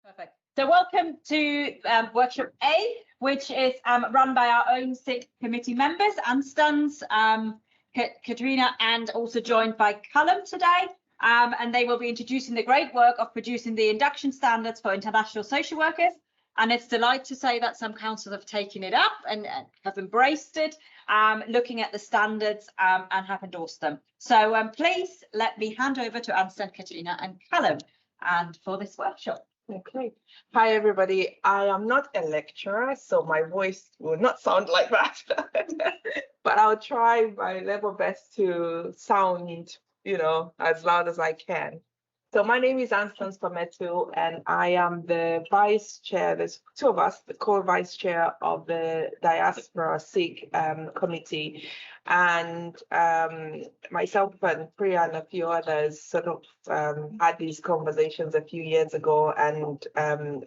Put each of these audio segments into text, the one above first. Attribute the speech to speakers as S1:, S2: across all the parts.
S1: Perfect. So welcome to workshop A, which is run by our own 6 committee members, Anstance, Katrina, and also joined by Callum today. And they will be introducing the great work of producing the induction standards for international social workers. And it's delight to say that some councils have taken it up and have embraced it, looking at the standards and have endorsed them. So please let me hand over to Anstance, Katrina and Callum and for this workshop.
S2: Okay. Hi, everybody. I am not a lecturer, so my voice will not sound like that, but I'll try my level best to sound, as loud as I can. So my name is Anstance Fometu, and I am the vice chair. There's 2 of us, the co-vice chair of the Diaspora SIG committee. And myself and Priya and a few others sort of had these conversations a few years ago, and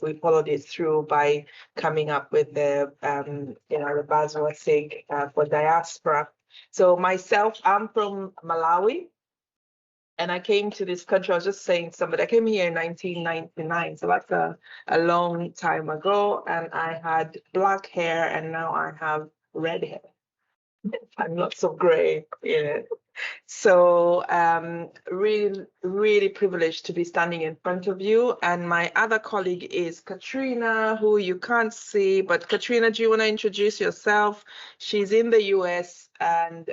S2: we followed it through by coming up with the, the Basel SIG for diaspora. So myself, I'm from Malawi. And I came to this country, I was just saying to somebody, I came here in 1999, so that's a long time ago. And I had black hair, and now I have red hair. I'm not so gray, So really privileged to be standing in front of you. And my other colleague is Katrina, who you can't see, but Katrina, do you want to introduce yourself? She's in the US, and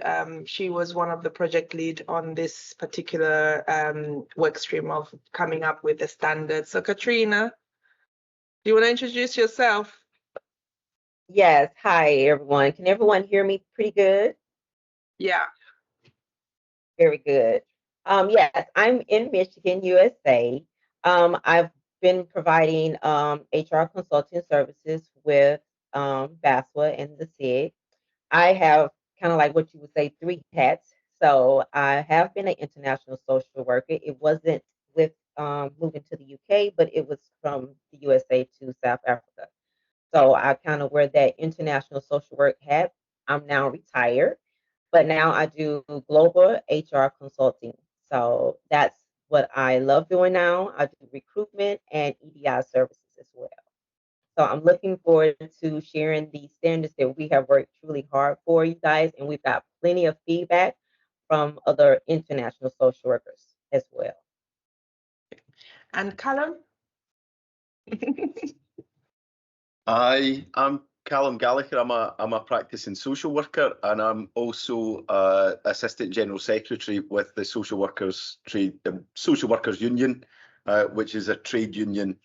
S2: she was one of the project lead on this particular work stream of coming up with the standards. So Katrina, do you want to introduce yourself?
S3: Yes. Hi, everyone. Can everyone hear me pretty good?
S2: Yeah.
S3: Very good. Yes, I'm in Michigan, USA. I've been providing HR consulting services with BASWA and the SIG. I have kind of like what you would say 3 hats. So I have been an international social worker. It wasn't with moving to the UK, but it was from the USA to South Africa. So I kind of wear that international social work hat. I'm now retired, but now I do global HR consulting. So that's what I love doing now. I do recruitment and EDI services as well. So I'm looking forward to sharing the standards that we have worked truly hard for you guys. And we've got plenty of feedback from other international social workers as well.
S2: And Callum?
S4: Hi, I'm Callum Gallagher. I'm a practicing social worker, and I'm also Assistant General Secretary with the Social Workers Union, which is a trade union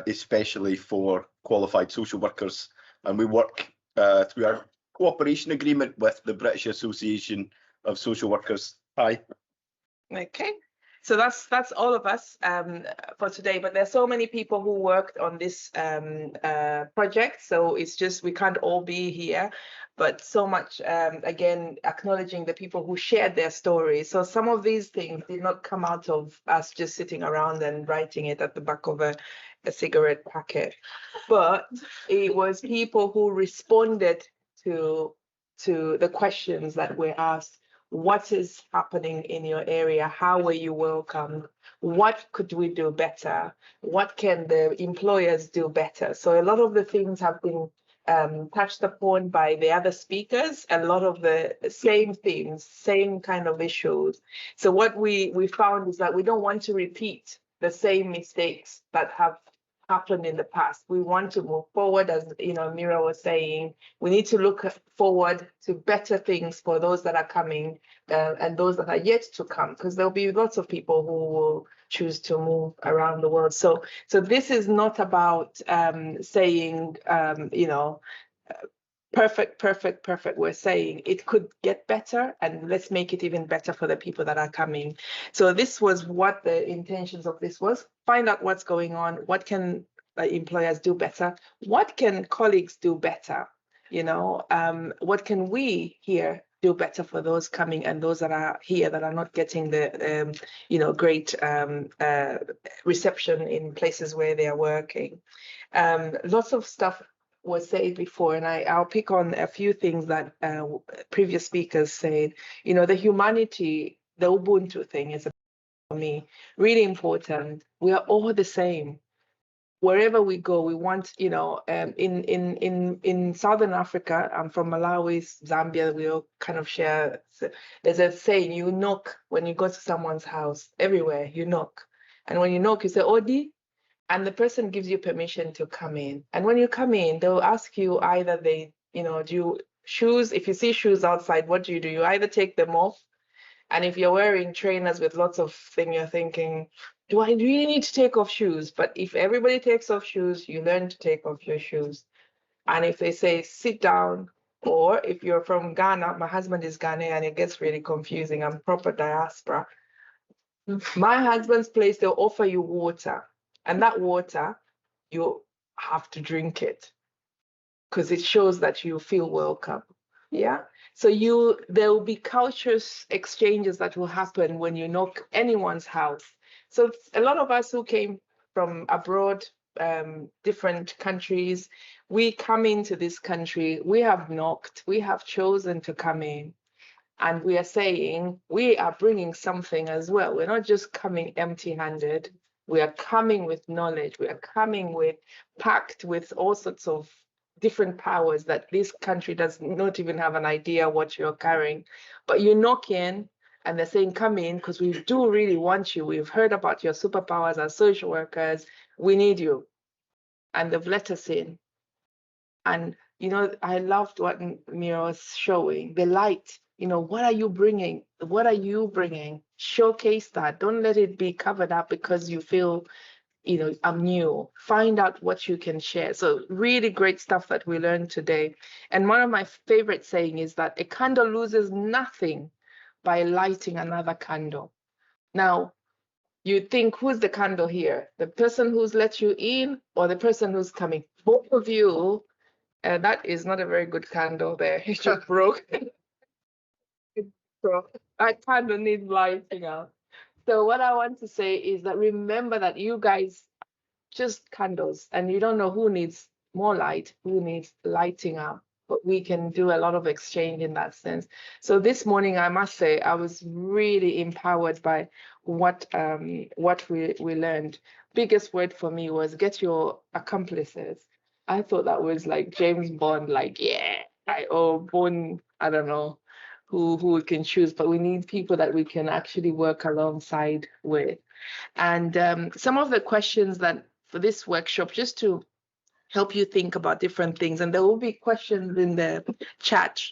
S4: especially for qualified social workers. And we work through our cooperation agreement with the British Association of Social Workers. Hi.
S2: Okay. So that's all of us for today, but there's so many people who worked on this project, so it's just we can't all be here, but so much again acknowledging the people who shared their stories. So some of these things did not come out of us just sitting around and writing it at the back of a cigarette packet, but it was people who responded to the questions that were asked. What is happening in your area? How were you welcomed? What could we do better? What can the employers do better? So a lot of the things have been touched upon by the other speakers, a lot of the same themes, same kind of issues. So what we found is that we don't want to repeat the same mistakes that have happened in the past. We want to move forward, as Mira was saying. We need to look forward to better things for those that are coming and those that are yet to come, because there'll be lots of people who will choose to move around the world. So this is not about saying perfect. We're saying it could get better, and let's make it even better for the people that are coming. So this was what the intentions of this was. Find out what's going on. What can employers do better? What can colleagues do better? What can we here do better for those coming and those that are here that are not getting the great reception in places where they are working. Lots of stuff was said before, and I'll pick on a few things that previous speakers said. The humanity, the Ubuntu thing is for me really important. We are all the same. wherever we go, we want, you know, in Southern Africa, I'm from Malawi, Zambia, we all kind of share. There's a saying, you knock when you go to someone's house, everywhere you knock. And when you knock, you say, Odi, and the person gives you permission to come in. And when you come in, they'll ask you either do you shoes, if you see shoes outside, what do? You either take them off. And if you're wearing trainers with lots of things, you're thinking, do I really need to take off shoes? But if everybody takes off shoes, you learn to take off your shoes. And if they say sit down, or if you're from Ghana, my husband is Ghanaian, it gets really confusing. I'm proper diaspora. My husband's place, they'll offer you water. And that water, you have to drink it because it shows that you feel welcome. Yeah. So there will be cultures exchanges that will happen when you knock anyone's house. So a lot of us who came from abroad, different countries, we come into this country, we have knocked, we have chosen to come in. And we are saying we are bringing something as well. We're not just coming empty-handed. We are coming with knowledge. We are coming packed with all sorts of different powers that this country does not even have an idea what you're carrying. But you knock in and they're saying, come in, because we do really want you. We've heard about your superpowers as social workers. We need you. And they've let us in. And, you know, I loved what Mira was showing, the light. You know, what are you bringing? What are you bringing? Showcase that. Don't let it be covered up because you feel, you know, I'm new. Find out what you can share. So really great stuff that we learned today. And one of my favorite saying is that a candle loses nothing by lighting another candle. Now, you think, who's the candle here? The person who's let you in or the person who's coming? Both of you, that is not a very good candle there. It just broke. So that candle needs lighting out. So what I want to say is that remember that you guys just candles and you don't know who needs more light, who needs lighting up, but we can do a lot of exchange in that sense. So this morning, I must say, I was really empowered by what we learned. Biggest word for me was get your accomplices. I thought that was like James Bond, like, yeah, or Bond, I don't know who we can choose, but we need people that we can actually work alongside with. And some of the questions that for this workshop, just to help you think about different things, and there will be questions in the chat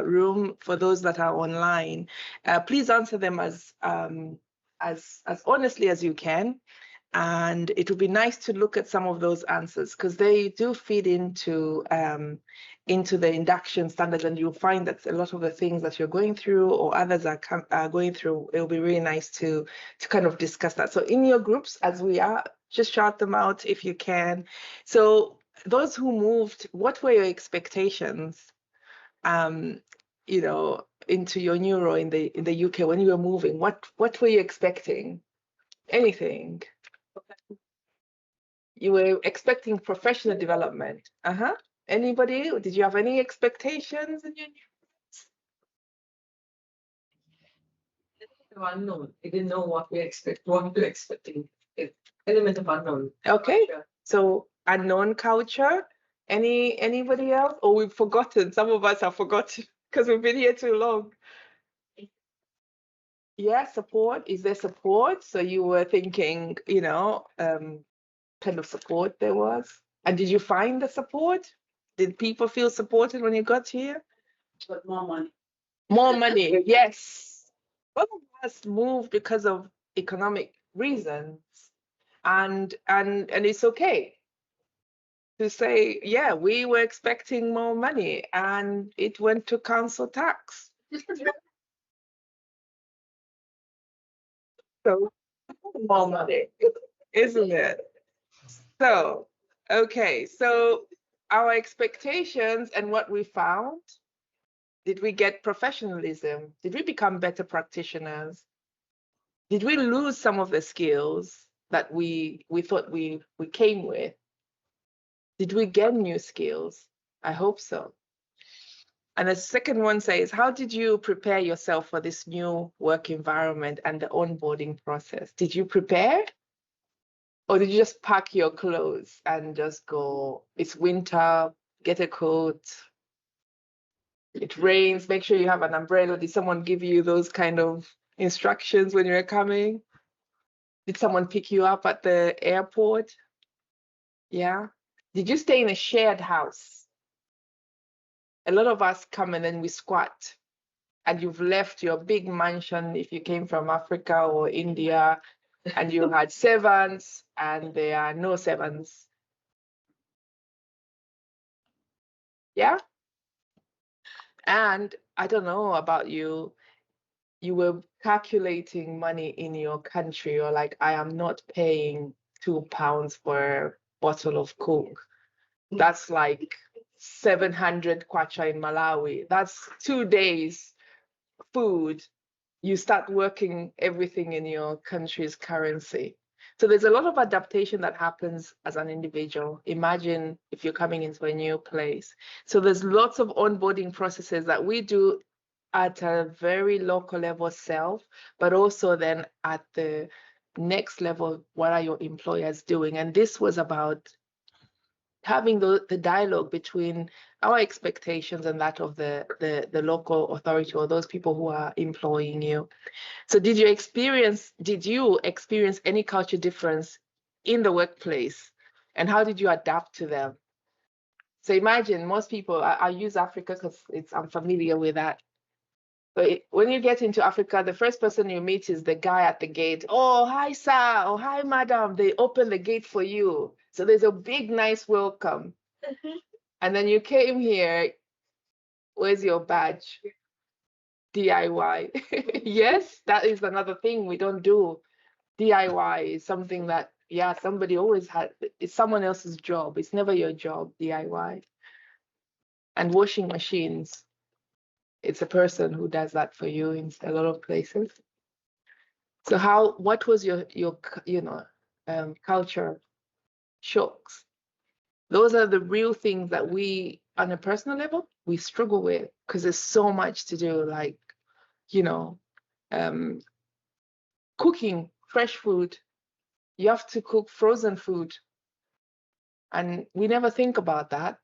S2: room for those that are online. Please answer them as honestly as you can. And it would be nice to look at some of those answers because they do feed into the induction standards, and you'll find that a lot of the things that you're going through or others are going through, it'll be really nice to kind of discuss that. So in your groups, as we are, just shout them out if you can. So those who moved, what were your expectations, you know, into your new role in the UK when you were moving? What were you expecting? Anything? You were expecting professional development. Anybody? Did you have any expectations in your
S5: unknown? We didn't know what we expect, what to expecting. Element of unknown.
S2: Okay, so unknown culture. Anybody else? Or we've forgotten. Some of us have forgotten because we've been here too long. Yeah, support. Is there support? So you were thinking, you know, kind of support there was. And did you find the support? Did people feel supported when you got here?
S5: But more money.
S2: More money, yes. Both of us moved because of economic reasons. And it's okay to say, yeah, we were expecting more money and it went to council tax. So more money, isn't it? So, okay, so our expectations and what we found, did we get professionalism? Did we become better practitioners? Did we lose some of the skills that we thought we came with? Did we get new skills? I hope so. And the second one says, how did you prepare yourself for this new work environment and the onboarding process? Did you prepare? Or did you just pack your clothes and just go, it's winter, get a coat, it rains, make sure you have an umbrella? Did someone give you those kind of instructions when you were coming? Did someone pick you up at the airport? Yeah. Did you stay in a shared house? A lot of us come and then we squat, and you've left your big mansion if you came from Africa or India, and you had servants and there are no servants. Yeah. And I don't know about you, you were calculating money in your country, or like, I am not paying £2 for a bottle of Coke. That's like 700 kwacha in Malawi. That's 2 days food. You start working everything in your country's currency. So there's a lot of adaptation that happens as an individual. Imagine if you're coming into a new place. So there's lots of onboarding processes that we do at a very local level self, but also then at the next level, what are your employers doing? And this was about having the dialogue between our expectations and that of the local authority or those people who are employing you. So did you experience any culture difference in the workplace, and how did you adapt to them? So imagine most people, I use Africa because I'm familiar with that. But when you get into Africa, the first person you meet is the guy at the gate. Oh, hi, sir. Oh, hi, madam. They open the gate for you. So there's a big, nice welcome. And then you came here. Where's your badge? DIY. Yes, that is another thing we don't do. DIY is something that, yeah, somebody always had. It's someone else's job. It's never your job, DIY. And washing machines. It's a person who does that for you in a lot of places. So what was your culture shocks? Those are the real things that we, on a personal level, we struggle with, because there's so much to do, like, cooking fresh food. You have to cook frozen food. And we never think about that.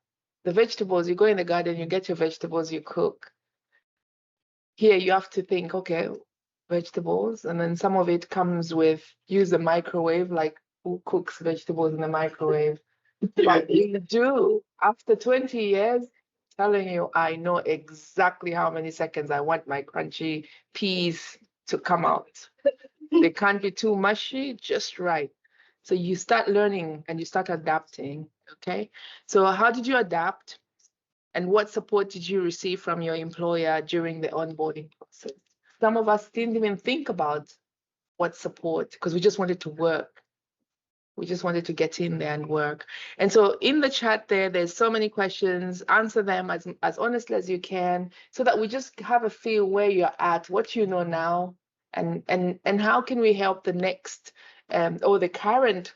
S2: The vegetables, you go in the garden, you get your vegetables, you cook. Here you have to think, okay, vegetables, and then some of it comes with use the microwave, like who cooks vegetables in the microwave? But we do. After 20 years, telling you, I know exactly how many seconds I want my crunchy peas to come out. They can't be too mushy, just right. So you start learning and you start adapting, okay? So how did you adapt? And what support did you receive from your employer during the onboarding process? Some of us didn't even think about what support, because we just wanted to work. We just wanted to get in there and work. And so in the chat there's so many questions. Answer them as honestly as you can, so that we just have a feel where you're at, what you know now, and how can we help the next or the current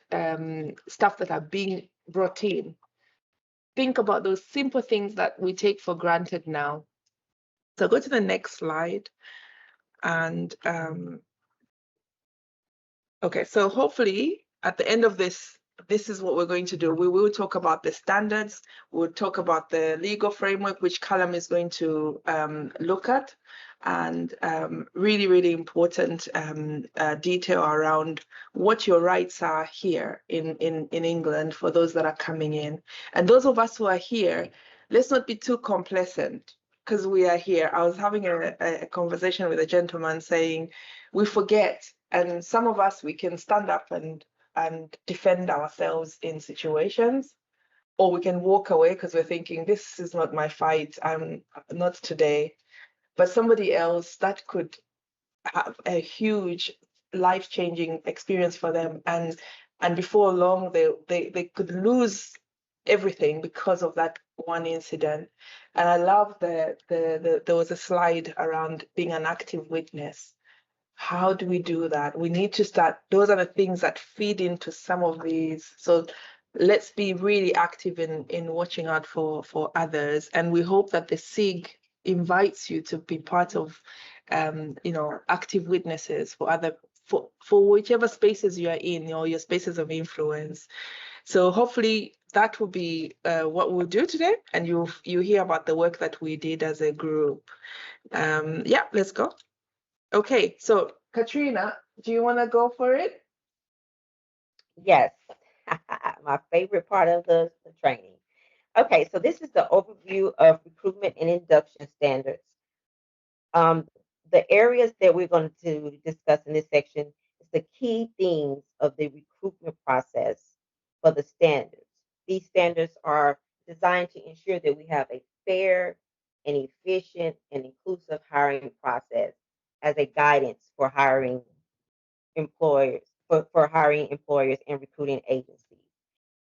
S2: stuff that are being brought in. Think about those simple things that we take for granted now. So go to the next slide. And okay, so hopefully at the end of this is what we're going to do. We will talk about the standards. We'll talk about the legal framework, which Callum is going to look at, and really, really important detail around what your rights are here in England for those that are coming in. And those of us who are here, let's not be too complacent, because we are here. I was having a conversation with a gentleman saying we forget, and some of us, we can stand up and defend ourselves in situations, or we can walk away because we're thinking, this is not my fight, I'm not today. But somebody else, that could have a huge life-changing experience for them, and before long they could lose everything because of that one incident. And I love there was a slide around being an active witness. How do we do that? We need to start. Those are the things that feed into some of these. So let's be really active in watching out for others. And we hope that the SIG invites you to be part of, active witnesses for for whichever spaces you are in, or your spaces of influence. So hopefully that will be what we'll do today, and you hear about the work that we did as a group. Yeah, let's go. Okay, so Katrina, do you want to go for it?
S3: Yes, my favorite part of the training. Okay, so this is the overview of recruitment and induction standards. The areas that we're going to discuss in this section is the key themes of the recruitment process for the standards. These standards are designed to ensure that we have a fair and efficient and inclusive hiring process as a guidance for hiring employers, for hiring employers and recruiting agencies.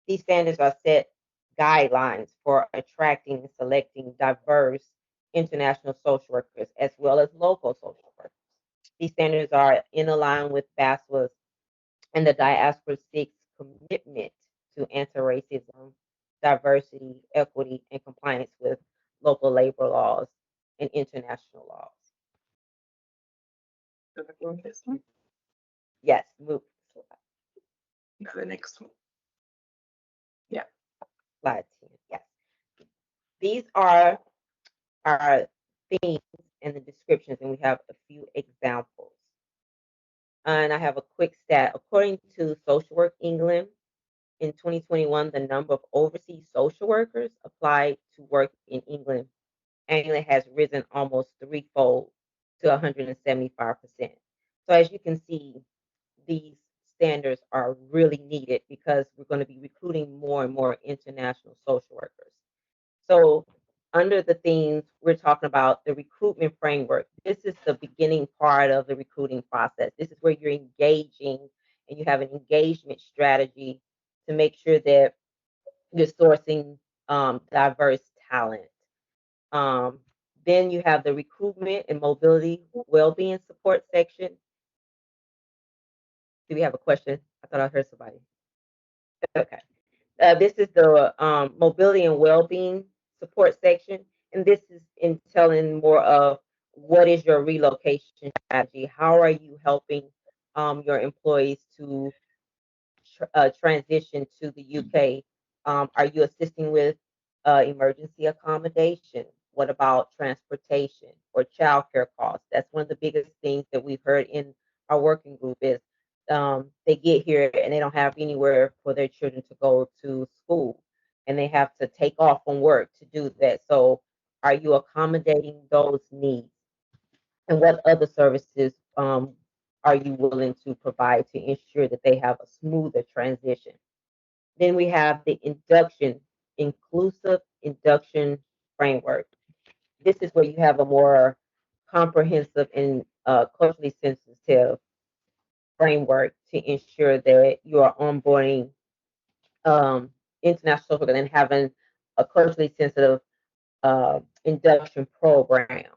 S3: These standards are set guidelines for attracting and selecting diverse international social workers as well as local social workers. These standards are in line with BASWA's and the Diaspora 6 commitment to anti-racism, diversity, equity, and compliance with local labor laws and international laws. Yes, move
S2: The next one. Yeah.
S3: slide 10. Yes. These are our themes and the descriptions, and we have a few examples. And I have a quick stat. According to Social Work England, in 2021, the number of overseas social workers applied to work in England annually has risen almost threefold to 175%. So as you can see, these standards are really needed because we're going to be recruiting more and more international social workers. So under the themes, we're talking about the recruitment framework. This is the beginning part of the recruiting process. This is where you're engaging and you have an engagement strategy to make sure that you're sourcing diverse talent. Then you have the recruitment and mobility well-being support section. Do we have a question? I thought I heard somebody. Okay. This is the mobility and well-being support section, and this is in telling more of what is your relocation strategy. How are you helping your employees to transition to the UK? Are you assisting with emergency accommodation? What about transportation or childcare costs? That's one of the biggest things that we've heard in our working group is they get here and they don't have anywhere for their children to go to school, and they have to take off from work to do that. So are you accommodating those needs? And what other services are you willing to provide to ensure that they have a smoother transition? Then we have the inclusive induction framework. This is where you have a more comprehensive and culturally sensitive framework to ensure that you are onboarding international workers and having a culturally sensitive induction program.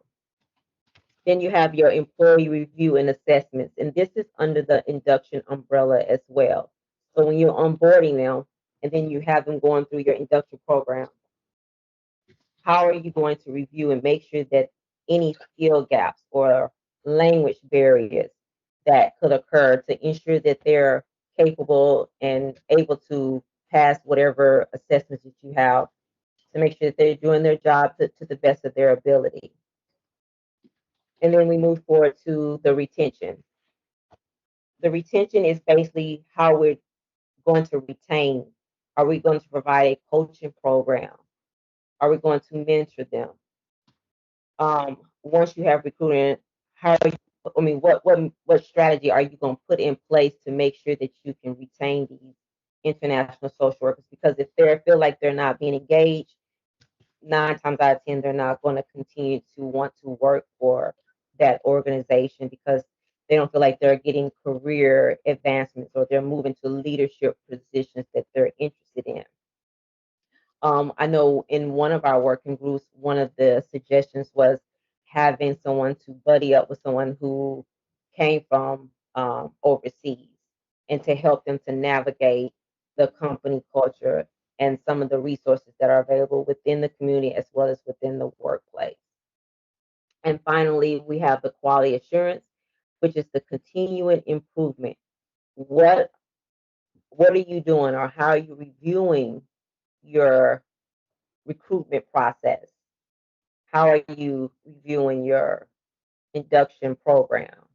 S3: Then you have your employee review and assessments, and this is under the induction umbrella as well. So when you're onboarding them, and then you have them going through your induction program, how are you going to review and make sure that any skill gaps or language barriers that could occur to ensure that they're capable and able to pass whatever assessments that you have to make sure that they're doing their job to the best of their ability. And then we move forward to the retention. The retention is basically how we're going to retain. Are we going to provide a coaching program? Are we going to mentor them? Once you have recruited, how are you, I mean, what strategy are you going to put in place to make sure that you can retain these international social workers? Because if they feel like they're not being engaged, 9 times out of 10, they're not going to continue to want to work for that organization because they don't feel like they're getting career advancements or they're moving to leadership positions that they're interested in. I know in one of our working groups, one of the suggestions was having someone to buddy up with someone who came from overseas and to help them to navigate the company culture and some of the resources that are available within the community as well as within the workplace. And finally, we have the quality assurance. which is the continuing improvement. What are you doing, or how are you reviewing your recruitment process? How are you reviewing your induction program?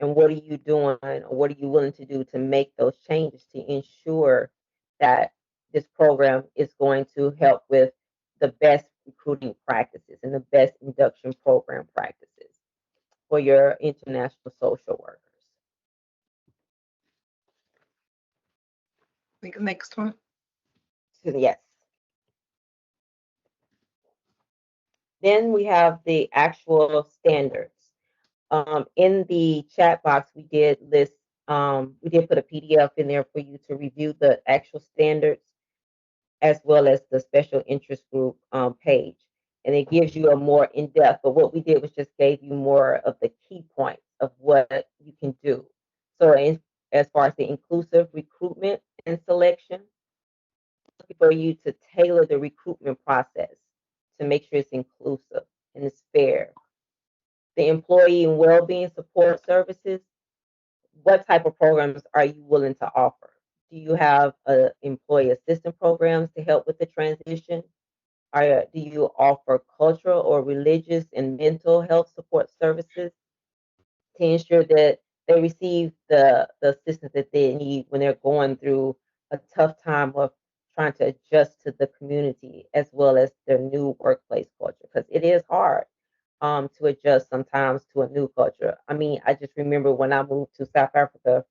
S3: And what are you doing, or what are you willing to do to make those changes to ensure that this program is going to help with the best recruiting practices and the best induction program practices for your international social workers?
S2: Next one.
S3: So, yes. Then we have the actual standards. In the chat box, we did list, we did put a PDF in there for you to review the actual standards as well as the special interest group page. And it gives you a more in-depth, but what we did was just gave you more of the key points of what you can do. So as far as the inclusive recruitment and selection, for you to tailor the recruitment process to make sure it's inclusive and it's fair. The employee and well-being support services, what type of programs are you willing to offer? Do you have employee assistance programs to help with the transition? Do you offer cultural or religious and mental health support services to ensure that they receive the assistance that they need when they're going through a tough time of trying to adjust to the community as well as their new workplace culture? Because it is hard to adjust sometimes to a new culture. I mean, I just remember when I moved to South Africa,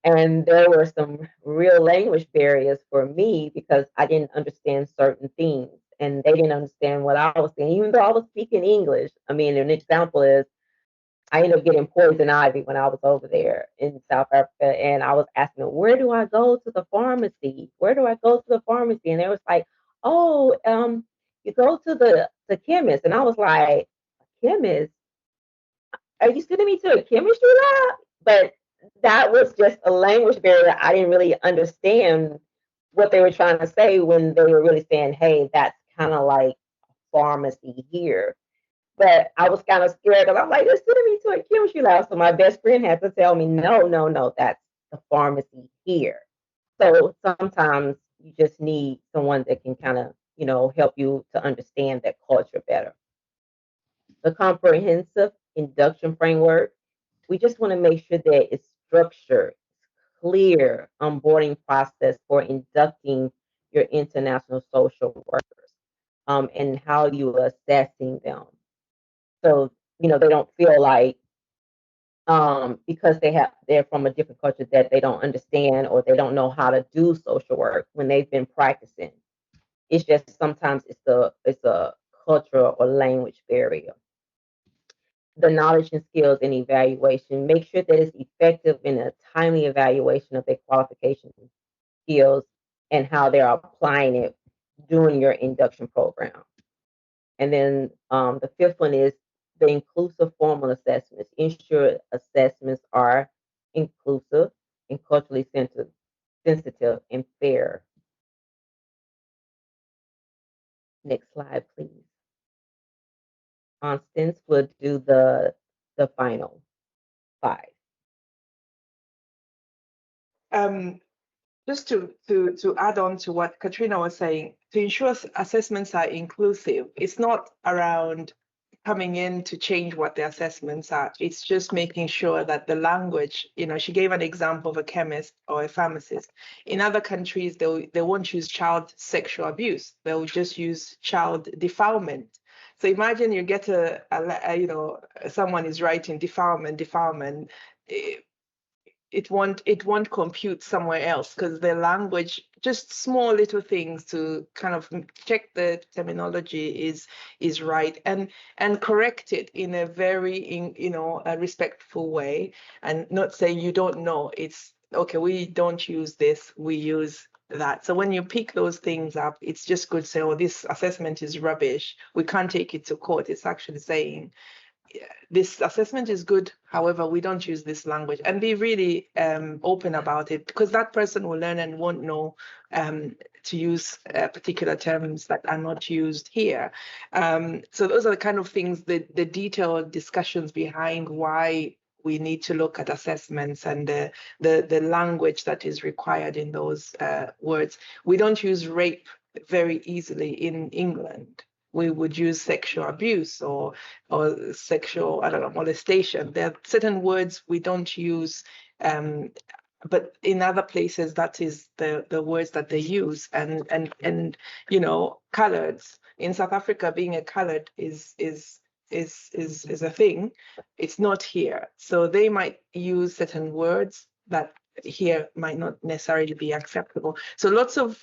S3: and there were some real language barriers for me because I didn't understand certain things and they didn't understand what I was saying, even though I was speaking English. I mean, an example is I ended up getting poison ivy when I was over there in South Africa, and I was asking them, where do I go to the pharmacy? Where do I go to the pharmacy? And they was like, oh, you go to the chemist. And I was like, chemist? Are you sending me to a chemistry lab? But that was just a language barrier. I didn't really understand what they were trying to say when they were really saying, hey, that's kind of like pharmacy here. But I was kind of scared because I'm like, they're sending me to a chemistry lab. So my best friend had to tell me, no, that's the pharmacy here. So sometimes you just need someone that can kind of, help you to understand that culture better. The comprehensive induction framework, we just want to make sure that it's structured, clear onboarding process for inducting your international social workers, and how you are assessing them. So, they don't feel like because they're from a different culture that they don't understand or they don't know how to do social work when they've been practicing. It's just sometimes it's a cultural or language barrier. The knowledge and skills and evaluation, make sure that it's effective in a timely evaluation of their qualification skills and how they're applying it during your induction program. And then the fifth one is the inclusive formal assessments. Ensure assessments are inclusive and culturally sensitive and fair. Next slide, please. Anstance will do the final 5.
S2: Just to add on to what Katrina was saying, to ensure assessments are inclusive, it's not around coming in to change what the assessments are. It's just making sure that the language, she gave an example of a chemist or a pharmacist. In other countries, they won't use child sexual abuse. They'll just use child defilement. So imagine you get someone is writing defilement. It won't compute somewhere else because the language, just small little things to kind of check the terminology is right and correct it in a very a respectful way, and not saying you don't know. It's okay, we don't use this, we use that. So when you pick those things up, it's just good to say, oh, this assessment is rubbish, we can't take it to court. It's actually saying, this assessment is good, however, we don't use this language, and be really open about it, because that person will learn and won't know to use particular terms that are not used here. So those are the kind of things, the detailed discussions behind why we need to look at assessments and the language that is required in those words. We don't use rape very easily in England. We would use sexual abuse or sexual, I don't know, molestation. There are certain words we don't use, but in other places that is the words that they use. And you know, coloreds in South Africa, being a colored is a thing. It's not here, so they might use certain words that here might not necessarily be acceptable. So lots of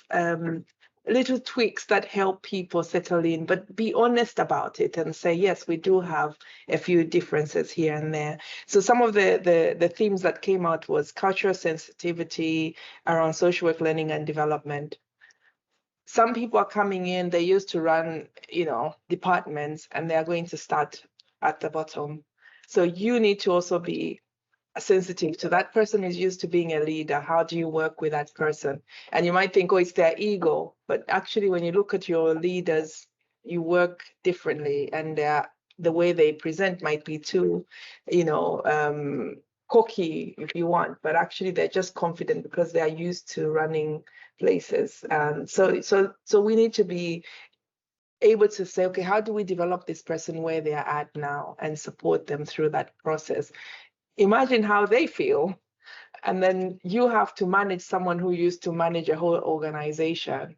S2: little tweaks that help people settle in, but be honest about it and say, yes, we do have a few differences here and there. So some of the themes that came out was cultural sensitivity around social work learning and development. Some people are coming in, they used to run, you know, departments, and they are going to start at the bottom. So you need to also be sensitive to that person is used to being a leader. How do you work with that person? And you might think, oh, it's their ego, but actually when you look at your leaders, you work differently, and the way they present might be too, you know, cocky if you want, but actually they're just confident because they are used to running places. So we need to be able to say, okay, how do we develop this person where they are at now and support them through that process? Imagine how they feel. And then you have to manage someone who used to manage a whole organization.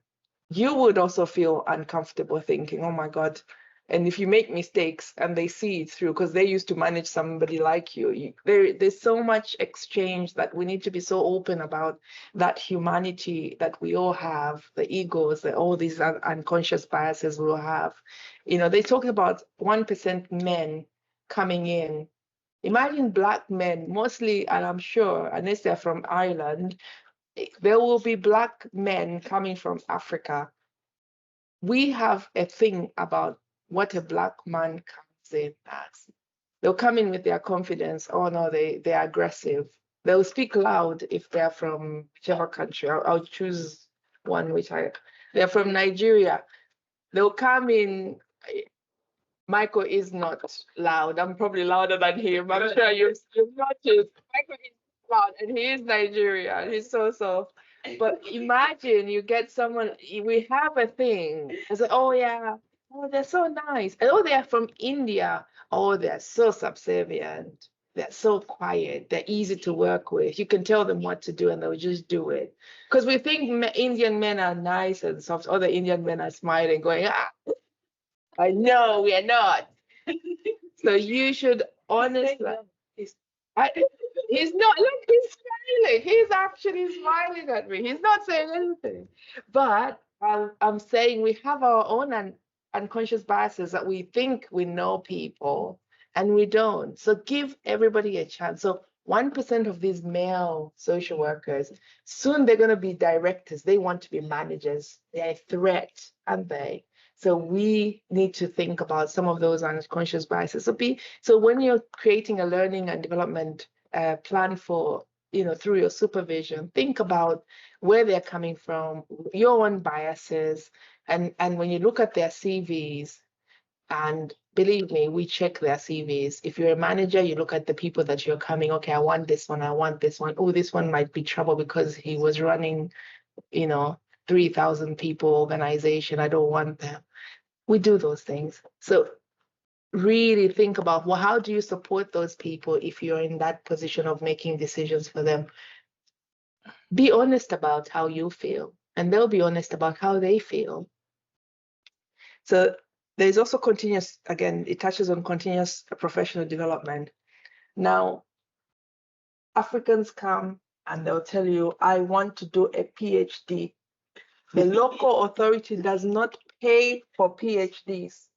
S2: You would also feel uncomfortable thinking, oh my God. And if you make mistakes and they see it through, because they used to manage somebody like you, there's so much exchange that we need to be so open about that humanity that we all have, the egos, all these unconscious biases we'll have. You know, they talk about 1% men coming in. Imagine Black men, mostly, and I'm sure, unless they're from Ireland, there will be Black men coming from Africa. We have a thing about what a Black man comes in as. They'll come in with their confidence. Oh no, they're aggressive. They'll speak loud if they're from whichever country. I'll choose one they're from Nigeria. They'll come in. Michael is not loud. I'm probably louder than him. I'm sure you've noticed. Michael is loud, and he is Nigerian. He's so soft. But imagine you get someone, we have a thing. I say, oh yeah, oh, they're so nice. And oh, they're from India. Oh, they're so subservient. They're so quiet. They're easy to work with. You can tell them what to do and they'll just do it. Because we think Indian men are nice and soft. Other Indian men are smiling, going, ah. I know we are not. So you should honestly. He's not. Look, he's smiling. He's actually smiling at me. He's not saying anything. But I'm saying we have our own unconscious biases that we think we know people and we don't. So give everybody a chance. So 1% of these male social workers, soon they're going to be directors. They want to be managers. They're a threat, aren't they? So we need to think about some of those unconscious biases. So when you're creating a learning and development plan for, you know, through your supervision, think about where they're coming from, your own biases, and when you look at their CVs, and believe me, we check their CVs. If you're a manager, you look at the people that you're coming, okay, I want this one, I want this one. Oh, this one might be trouble because he was running, you know, 3,000 people organization. I don't want them. We do those things. So really think about, well, how do you support those people if you're in that position of making decisions for them? Be honest about how you feel, and they'll be honest about how they feel. So there's also continuous, again, it touches on continuous professional development. Now, Africans come and they'll tell you, I want to do a PhD. The local authority does not pay for PhDs.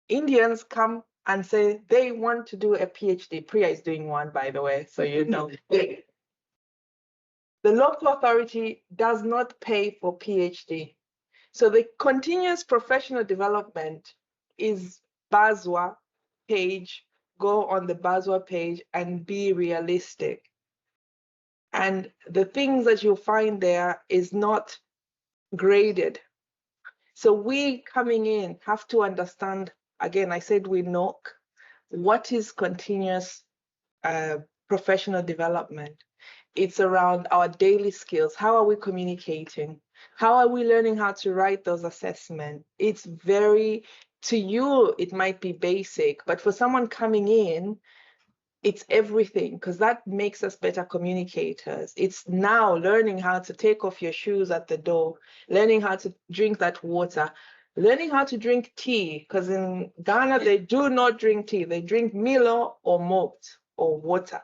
S2: Indians come and say they want to do a PhD. Priya is doing one, by the way, so you know. The local authority does not pay for PhD. So the continuous professional development is BASWA page. Go on the BASWA page and be realistic. And the things that you'll find there is not graded. So we coming in have to understand, again, I said we knock, what is continuous professional development. It's around our daily skills. How are we communicating? How are we learning how to write those assessments? It's very, to you, it might be basic, but for someone coming in, it's everything, because that makes us better communicators. It's now learning how to take off your shoes at the door, learning how to drink that water, learning how to drink tea, because in Ghana, they do not drink tea. They drink Milo or malt or water.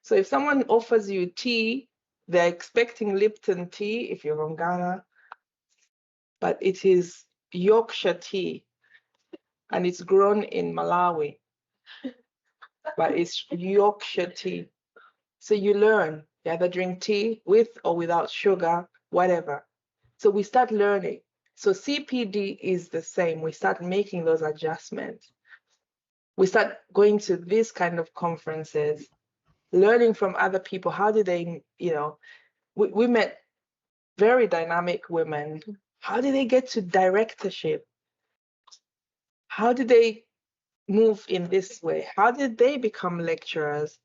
S2: So if someone offers you tea, they're expecting Lipton tea if you're from Ghana, but it is Yorkshire tea, and it's grown in Malawi, but it's Yorkshire tea. So you learn, you either drink tea with or without sugar, whatever. So we start learning. So CPD is the same. We start making those adjustments. We start going to these kind of conferences, learning from other people. How do they, we met very dynamic women. How do they get to directorship? How did they move in this way? How did they become lecturers?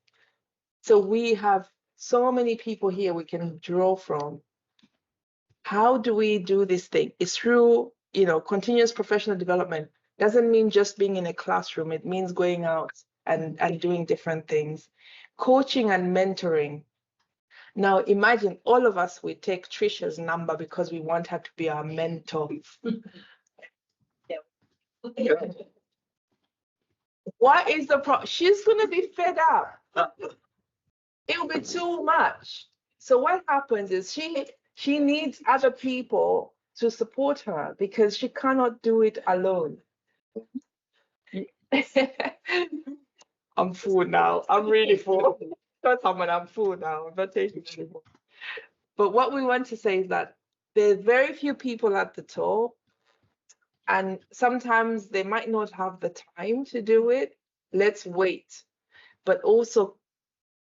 S2: So we have so many people here we can draw from. How do we do this thing? It's through, continuous professional development. Doesn't mean just being in a classroom. It means going out and doing different things. Coaching and mentoring. Now imagine all of us, we take Tricia's number because we want her to be our mentor. What is the problem? She's gonna be fed up. It'll be too much. So what happens is she needs other people to support her because she cannot do it alone. I'm full now. I'm really full. I'm full now. I'm not taking anymore. But what we want to say is that there's very few people at the top, and sometimes they might not have the time to do it. Let's wait. But also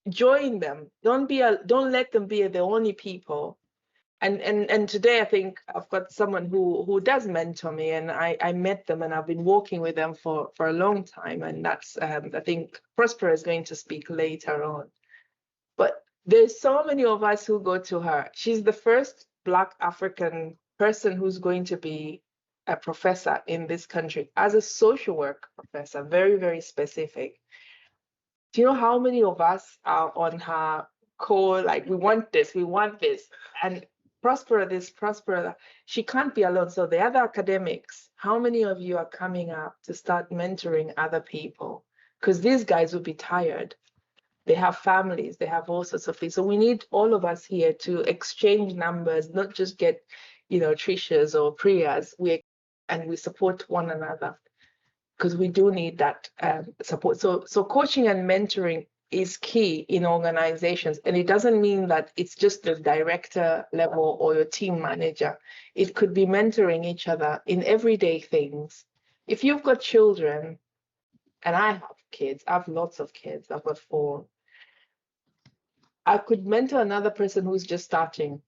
S2: join them. Don't let them be the only people. And today I think I've got someone who does mentor me, and I met them and I've been working with them for a long time, and that's I think Prospera is going to speak later on. But there's so many of us who go to her. She's the first Black African person who's going to be a professor in this country as a social work professor, very, very specific. Do you know how many of us are on her call, like, we want this, and Prospera this, Prospera that? She can't be alone. So the other academics, how many of you are coming up to start mentoring other people? Because these guys will be tired. They have families, they have all sorts of things. So we need all of us here to exchange numbers, not just get, Tricia's or Priya's. We support one another, because we do need that support. So coaching and mentoring is key in organizations. And it doesn't mean that it's just the director level or your team manager. It could be mentoring each other in everyday things. If you've got children, and I have kids, I have lots of kids, I've got 4. I could mentor another person who's just starting.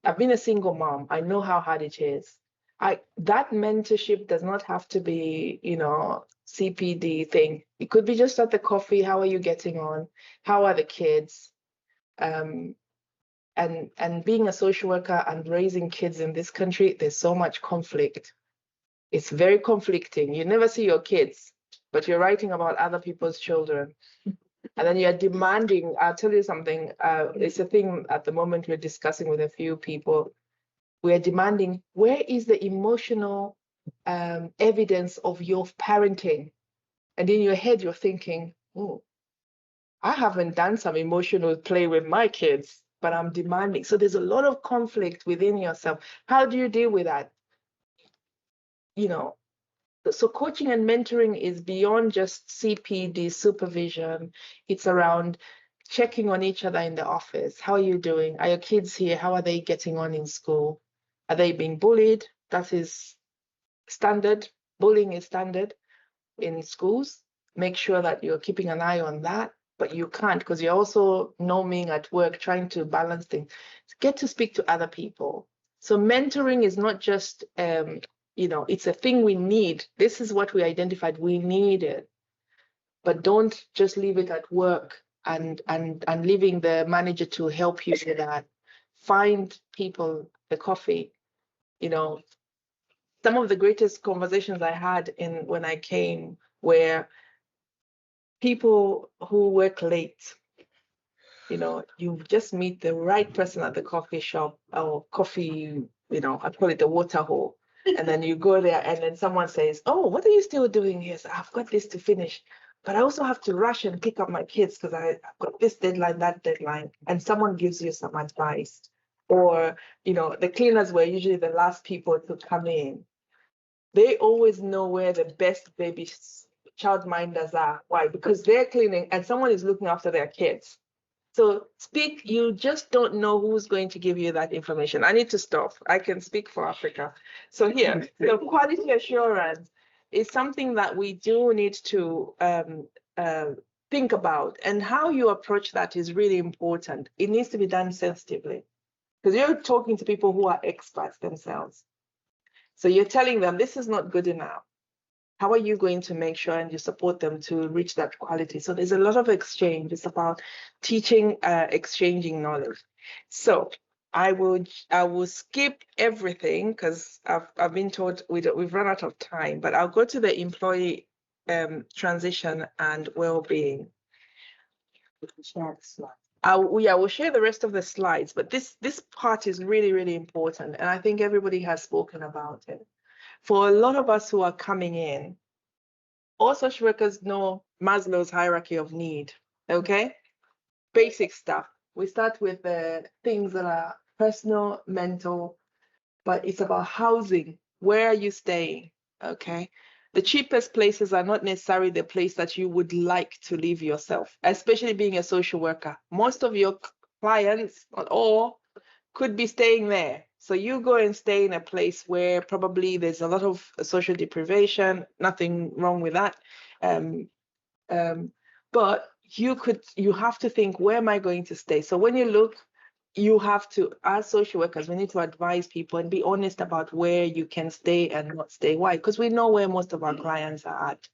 S2: I've been a single mom. I know how hard it is. That mentorship does not have to be, CPD thing. It could be just at the coffee. How are you getting on? How are the kids? And being a social worker and raising kids in this country, there's so much conflict. It's very conflicting. You never see your kids, but you're writing about other people's children. And then you're demanding, I'll tell you something, it's a thing at the moment we're discussing with a few people. We're demanding, where is the emotional evidence of your parenting? And in your head, you're thinking, oh, I haven't done some emotional play with my kids, but I'm demanding. So there's a lot of conflict within yourself. How do you deal with that? So coaching and mentoring is beyond just CPD supervision. It's around checking on each other in the office. How are you doing? Are your kids here? How are they getting on in school? Are they being bullied? That is standard. Bullying is standard in schools. Make sure that you're keeping an eye on that, but you can't, because you're also norming at work, trying to balance things. Get to speak to other people. So mentoring is not just, it's a thing we need. This is what we identified. We need it. But don't just leave it at work and leaving the manager to help you with that. Find people the coffee. You know, some of the greatest conversations I had when I came were people who work late. You know, you just meet the right person at the coffee shop or coffee, you know, I call it the water hole. And then you go there and then someone says, oh, what are you still doing here? So I've got this to finish, but I also have to rush and pick up my kids because I've got this deadline, that deadline. And someone gives you some advice. Or, you know, the cleaners were usually the last people to come in. They always know where the best baby childminders are. Why? Because they're cleaning and someone is looking after their kids. So you just don't know who's going to give you that information. I need to stop. I can speak for Africa. So here, so quality assurance is something that we do need to think about, and how you approach that is really important. It needs to be done sensitively because you're talking to people who are experts themselves. So you're telling them this is not good enough. How are you going to make sure and you support them to reach that quality? So there's a lot of exchange. It's about teaching, exchanging knowledge. So I will skip everything because I've been told we've run out of time, but I'll go to the employee transition and well-being. We'll share the rest of the slides, but this part is really, really important. And I think everybody has spoken about it. For a lot of us who are coming in, all social workers know Maslow's hierarchy of need, okay? Basic stuff. We start with the things that are personal, mental, but it's about housing. Where are you staying, okay? The cheapest places are not necessarily the place that you would like to live yourself, especially being a social worker. Most of your clients, not all, could be staying there. So you go and stay in a place where probably there's a lot of social deprivation, nothing wrong with that. But you have to think, where am I going to stay? So when you look, you have to, as social workers, we need to advise people and be honest about where you can stay and not stay. Why? Because we know where most of our clients are at.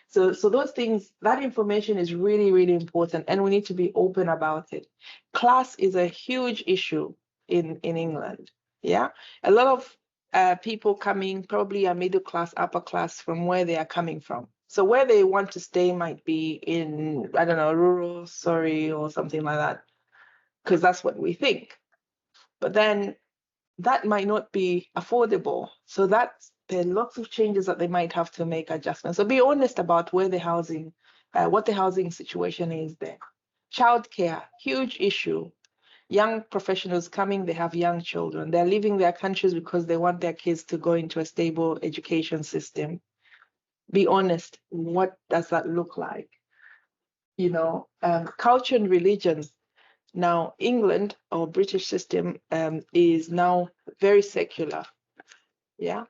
S2: So those things, that information is really, really important, and we need to be open about it. Class is a huge issue in England. Yeah, a lot of people coming probably are middle class, upper class from where they are coming from. So where they want to stay might be in, I don't know, rural Surrey or something like that, because that's what we think. But then that might not be affordable. So there are lots of changes that they might have to make adjustments. So be honest about where the housing, what the housing situation is there. Childcare, huge issue. Young professionals coming, they have young children. They're leaving their countries because they want their kids to go into a stable education system. Be honest, what does that look like? You know, culture and religion. Now, England or British system is now very secular. Yeah.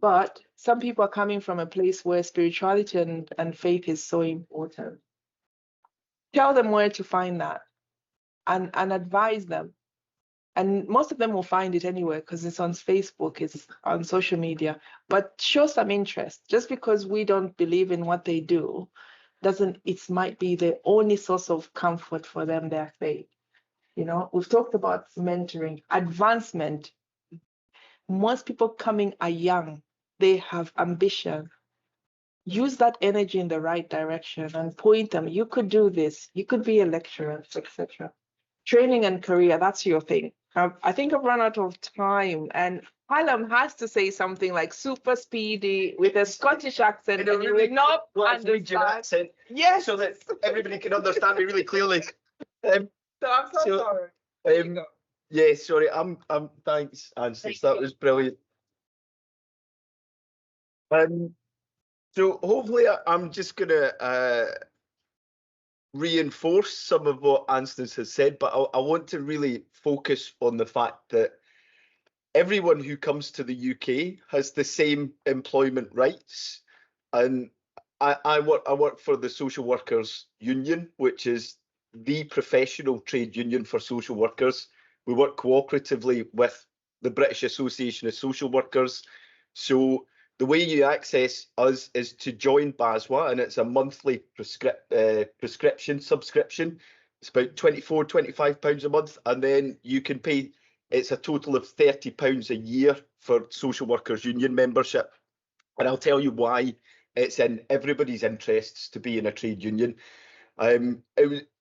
S2: But some people are coming from a place where spirituality and faith is so important. Tell them where to find that and advise them. And most of them will find it anywhere because it's on Facebook, it's on social media. But show some interest. Just because we don't believe in what they do, it might be the only source of comfort for them, their faith. You know, we've talked about mentoring, advancement. Most people coming are young. They have ambition. Use that energy in the right direction and point them. You could do this. You could be a lecturer, etc. Training and career, that's your thing. I think I've run out of time, and Callum has to say something like super speedy with a Scottish accent, and you will not understand.
S4: Accent,
S2: Yes.
S4: so that everybody can understand me really clearly.
S2: So I'm so sorry.
S4: Yeah, sorry. Thanks, Anstance. That was brilliant. So hopefully I'm just gonna reinforce some of what Anstance has said, but I want to really focus on the fact that everyone who comes to the UK has the same employment rights. And I work for the Social Workers Union, which is the professional trade union for social workers. We work cooperatively with the British Association of Social Workers. So the way you access us is to join BASWA, and it's a monthly subscription. It's about £24–25 a month, and then you can pay, it's a total of £30 a year for Social Workers Union membership. And I'll tell you why it's in everybody's interests to be in a trade union.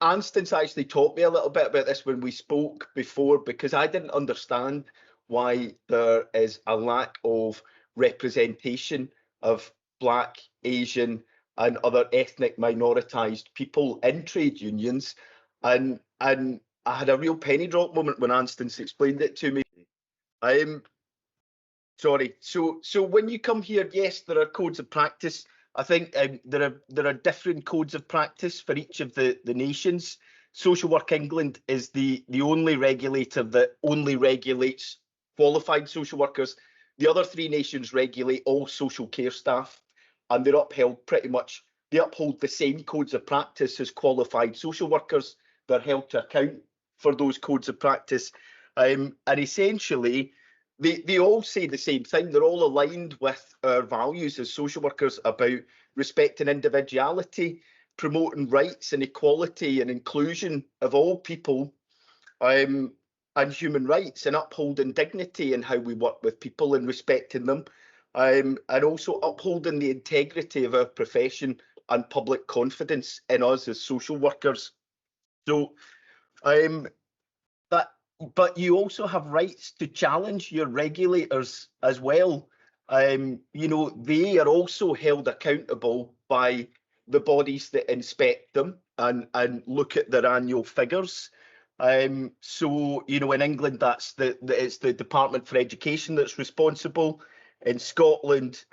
S4: Anstance actually taught me a little bit about this when we spoke before, because I didn't understand why there is a lack of representation of Black, Asian and other ethnic minoritized people in trade unions. And I had a real penny drop moment when Anstance explained it to me. Sorry. So when you come here, yes, there are codes of practice. I think there are different codes of practice for each of the nations. Social Work England is the only regulator that only regulates qualified social workers. The other 3 nations regulate all social care staff, and they're upheld pretty much. They uphold the same codes of practice as qualified social workers. They're held to account for those codes of practice, and essentially, they all say the same thing. They're all aligned with our values as social workers about respecting individuality, promoting rights and equality and inclusion of all people, and human rights, and upholding dignity in how we work with people and respecting them, and also upholding the integrity of our profession and public confidence in us as social workers. So, but you also have rights to challenge your regulators as well. You know, they are also held accountable by the bodies that inspect them and look at their annual figures. So, you know, in England, it's the Department for Education that's responsible. In Scotland,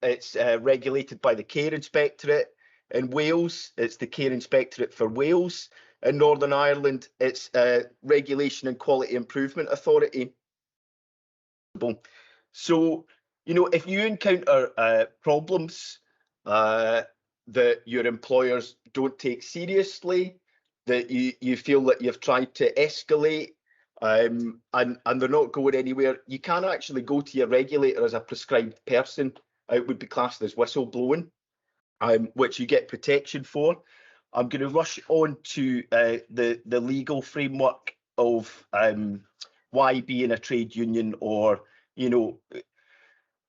S4: it's regulated by the Care Inspectorate. In Wales, it's the Care Inspectorate for Wales. In Northern Ireland, it's Regulation and Quality Improvement Authority. So, you know, if you encounter problems that your employers don't take seriously, that you feel that you've tried to escalate, and they're not going anywhere, you can actually go to your regulator as a prescribed person. It would be classed as whistleblowing, which you get protection for. I'm going to rush on to the legal framework of why being a trade union, or, you know,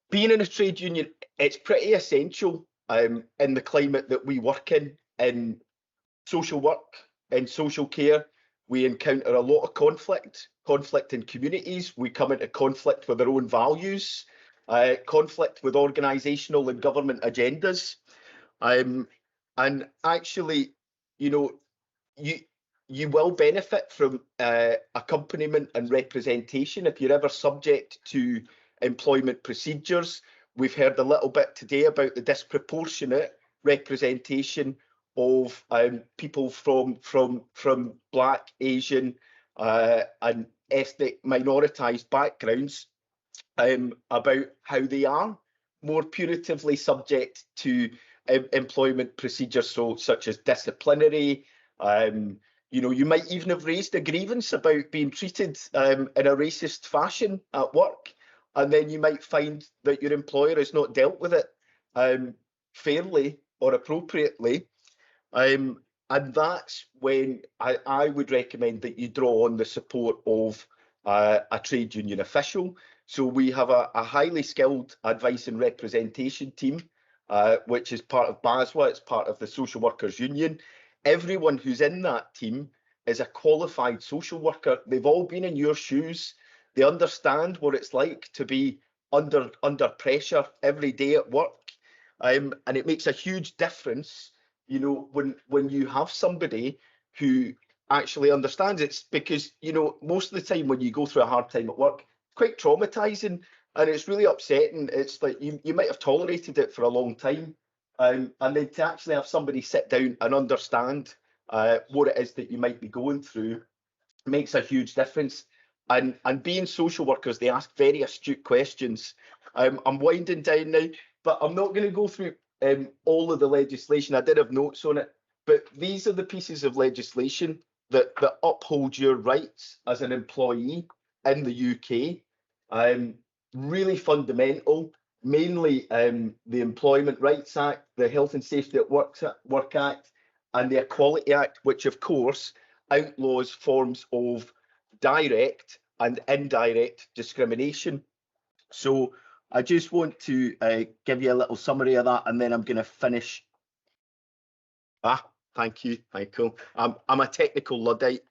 S4: being in a trade union, it's pretty essential in the climate that we work in social work, in social care. We encounter a lot of conflict in communities. We come into conflict with our own values, conflict with organisational and government agendas. And actually, you know, you will benefit from accompaniment and representation if you're ever subject to employment procedures. We've heard a little bit today about the disproportionate representation of people from Black, Asian and ethnic minoritized backgrounds, about how they are more punitively subject to employment procedures, such as disciplinary. You know, you might even have raised a grievance about being treated in a racist fashion at work, and then you might find that your employer has not dealt with it fairly or appropriately. And that's when I would recommend that you draw on the support of a trade union official. So we have a highly skilled advice and representation team, which is part of BASWA. It's part of the Social Workers Union. Everyone who's in that team is a qualified social worker. They've all been in your shoes. They understand what it's like to be under pressure every day at work. And it makes a huge difference, you know, when you have somebody who actually understands. It's because, you know, most of the time when you go through a hard time at work, it's quite traumatizing and it's really upsetting. It's like you might have tolerated it for a long time. And then to actually have somebody sit down and understand what it is that you might be going through makes a huge difference. And being social workers, they ask very astute questions. I'm winding down now, but I'm not going to go through all of the legislation. I did have notes on it, but these are the pieces of legislation that uphold your rights as an employee in the UK. Really fundamental. mainly the Employment Rights Act, the Health and Safety at Work Act, and the Equality Act, which of course outlaws forms of direct and indirect discrimination. So I just want to give you a little summary of that, and then I'm going to finish. Thank you, Michael. I'm a technical Luddite.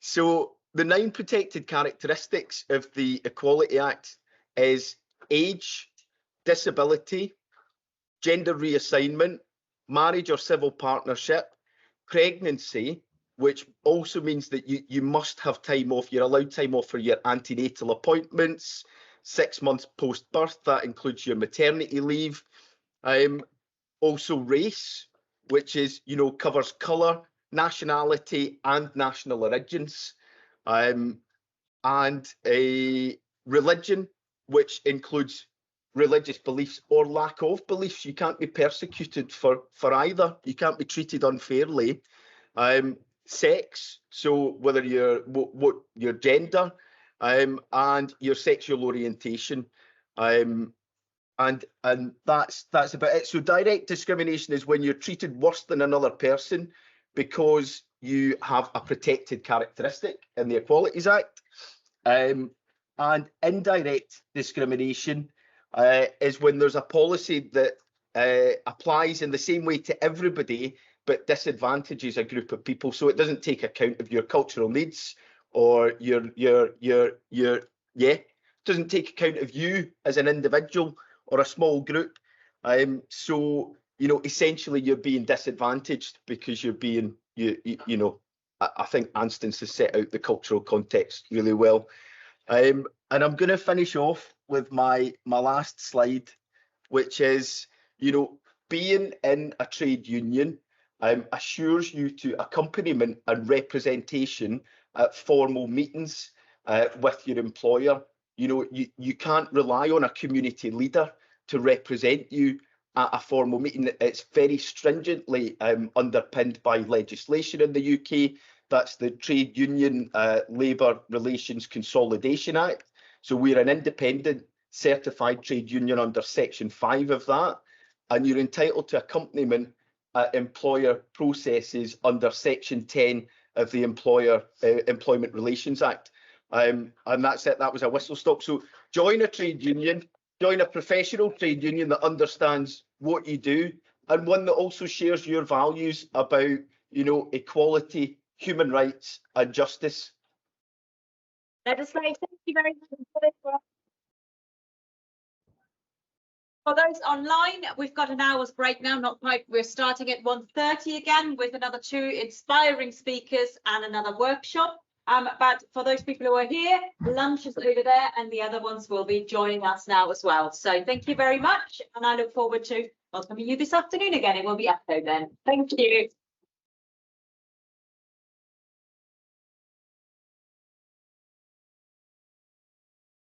S4: So the 9 protected characteristics of the Equality Act is age, disability, gender reassignment, marriage or civil partnership, pregnancy, which also means that you must have time off. You're allowed time off for your antenatal appointments, 6 months post-birth. That includes your maternity leave. Also race, which is, covers colour, nationality and national origins. And a religion, which includes religious beliefs or lack of beliefs. You can't be persecuted for either. You can't be treated unfairly. Sex, so whether what your gender, and your sexual orientation, and that's about it. So direct discrimination is when you're treated worse than another person because you have a protected characteristic in the Equalities Act. And indirect discrimination is when there's a policy that applies in the same way to everybody but disadvantages a group of people. So it doesn't take account of your cultural needs or doesn't take account of you as an individual or a small group. So essentially you're being disadvantaged because you're being I think Anstance has set out the cultural context really well. And I'm going to finish off with my last slide, which is, being in a trade union assures you to accompaniment and representation at formal meetings with your employer. You can't rely on a community leader to represent you at a formal meeting. It's very stringently underpinned by legislation in the UK. That's the Trade Union Labour Relations Consolidation Act. So we're an independent certified trade union under Section 5 of that. And you're entitled to accompaniment at employer processes under Section 10 of the Employment Relations Act. And that's it. That was a whistle stop. So join a trade union, join a professional trade union that understands what you do, and one that also shares your values about, equality, human rights and justice.
S1: Let us say thank you very much for those online. We've got an hour's break now, not quite. We're starting at 1:30 again with another 2 inspiring speakers and another workshop. But for those people who are here, lunch is over there and the other ones will be joining us now as well. So thank you very much. And I look forward to welcoming you this afternoon again. It will be Echo then. Thank you.